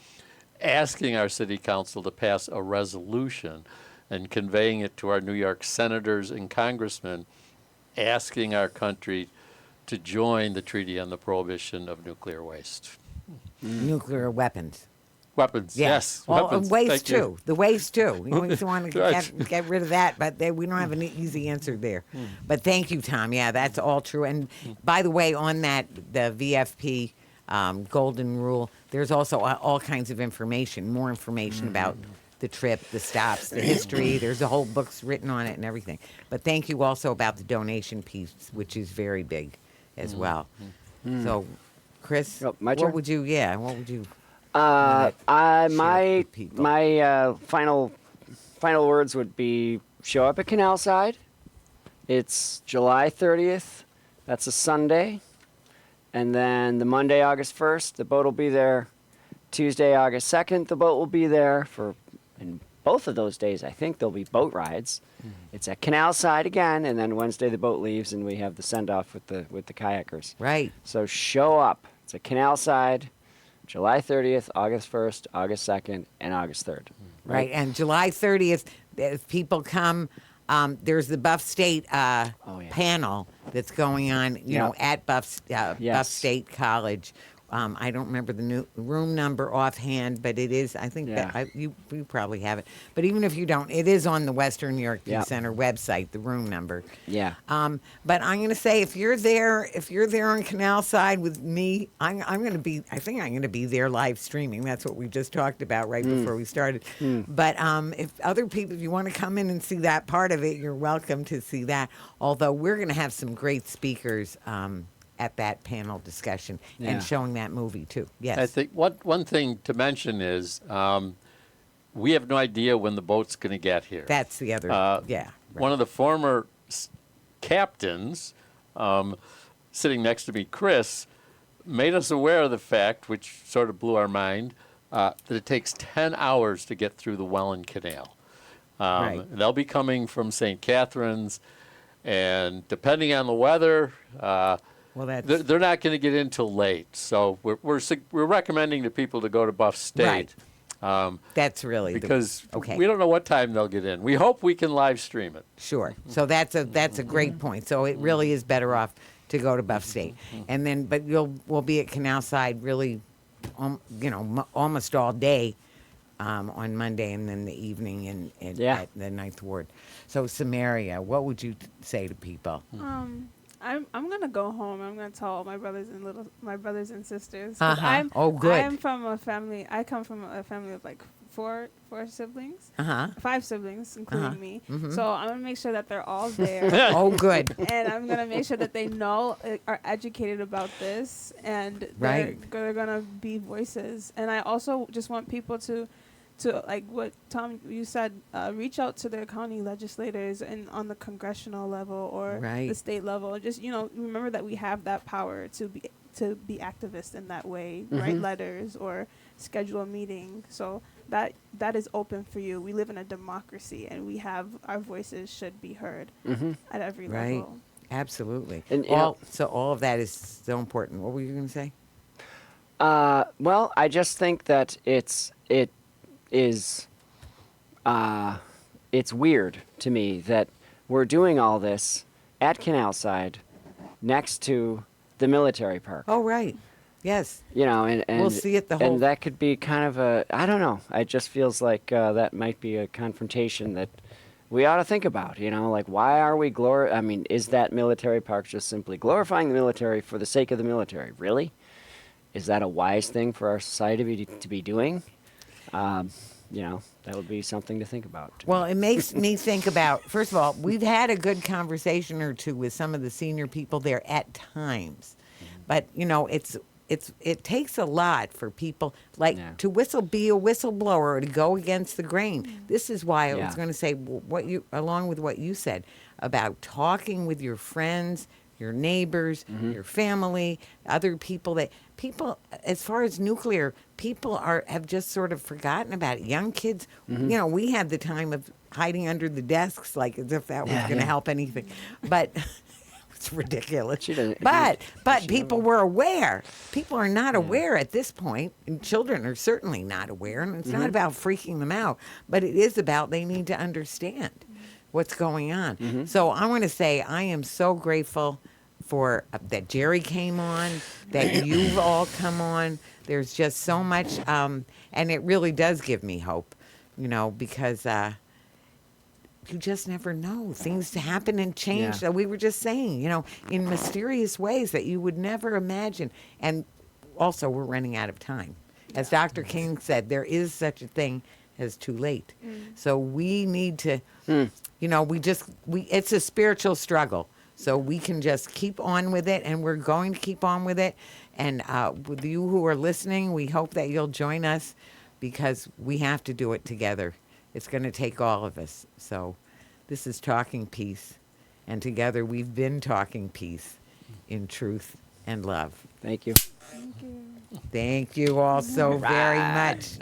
asking our City Council to pass a resolution and conveying it to our New York senators and congressmen, asking our country to join the Treaty on the Prohibition of Nuclear Waste. Nuclear weapons. Weapons, Yeah. yes. Well, weapons. waste Thank you. too. The waste too. We always want to Right. get rid of that, but we don't have an easy answer there. But thank you, Tom. Yeah, that's all true. And by the way, on that, the VFP Golden Rule, there's also all kinds of information, more information about the trip, the stops, the history. There's a whole books written on it and everything. But thank you also about the donation piece, which is very big as well. So, Chris, Oh, my what turn? would you? Yeah, what would you? My share with people. final words would be: show up at Canalside. It's July 30th. That's a Sunday, and then the Monday, August 1st, the boat will be there. Tuesday, August 2nd, the boat will be there and both of those days, I think there'll be boat rides. It's at Canalside again, and then Wednesday the boat leaves, and we have the send off with the kayakers. Right. So show up. It's at Canalside. July 30th, August 1st, August 2nd, and August 3rd. Right, and July 30th, if people come, there's the Buff State panel that's going on, you know, at Buff State College. I don't remember the new room number offhand, but it is, I think that you probably have it. But even if you don't, it is on the Western New York Peace Center website, the room number. Yeah. But I'm going to say, if you're there on Canalside with me, I think I'm going to be there live streaming. That's what we just talked about right before we started. But if other people, if you want to come in and see that part of it, you're welcome to see that. Although we're going to have some great speakers at that panel discussion and showing that movie too. Yes. I think one thing to mention is we have no idea when the boat's going to get here. That's the other, One of the former captains sitting next to me, Chris, made us aware of the fact, which sort of blew our mind, that it takes 10 hours to get through the Welland Canal. Right. They'll be coming from St. Catharines, and depending on the weather, they're not going to get in till late. So we're recommending to people to go to Buff State. Right. That's really because we don't know what time they'll get in. We hope we can live stream it. Sure. So that's a great point. So it really is better off to go to Buff State, and then but we'll be at Canalside really, almost all day. On Monday and then the evening at the Ninth Ward. So Sameria, what would you say to people? I'm gonna go home. I'm gonna tell all my brothers and sisters. Good. I come from a family of like four siblings. 5 siblings, including me. So I'm gonna make sure that they're all there. Good. And I'm gonna make sure that they are educated about this, and they're gonna be voices. And I also just want people to like what Tom you said, reach out to their county legislators and on the congressional level or the state level. Just remember that we have that power to be activists in that way, write letters or schedule a meeting. So that is open for you. We live in a democracy, and our voices should be heard at every level. Absolutely. And so all of that is so important. What were you going to say? Well, I just think that it's weird to me that we're doing all this at Canalside next to the military park. Oh, right. Yes. You know, and We'll see it the whole- and that could be kind of a, I don't know. It just feels like that might be a confrontation that we ought to think about. You know, like why are we I mean, is that military park just simply glorifying the military for the sake of the military? Really? Is that a wise thing for our society to be doing? You know, that would be something to think about. Well, it makes me think about, first of all, we've had a good conversation or two with some of the senior people there at times. But, you know, it takes a lot for people like to be a whistleblower or to go against the grain. This is why I was going to say along with what you said about talking with your friends, your neighbors, your family, other people as far as nuclear, people have just sort of forgotten about it. Young kids, you know, we had the time of hiding under the desks like as if that was going to help anything. But it's ridiculous. But people were aware. People are not aware at this point, and children are certainly not aware. And it's not about freaking them out, but it is about they need to understand what's going on. So I want to say I am so grateful for that Gerry came on, that you've all come on. There's just so much, and it really does give me hope, you know, because you just never know. Things happen and change. That we were just saying, you know, in mysterious ways that you would never imagine. And also, we're running out of time. As Dr. King said, there is such a thing as too late. So we need to, you know, it's a spiritual struggle. So we can just keep on with it, and we're going to keep on with it. And with you who are listening, we hope that you'll join us because we have to do it together. It's going to take all of us. So this is Talking Peace, and together we've been talking peace in truth and love. Thank you. Thank you. Thank you all so very much.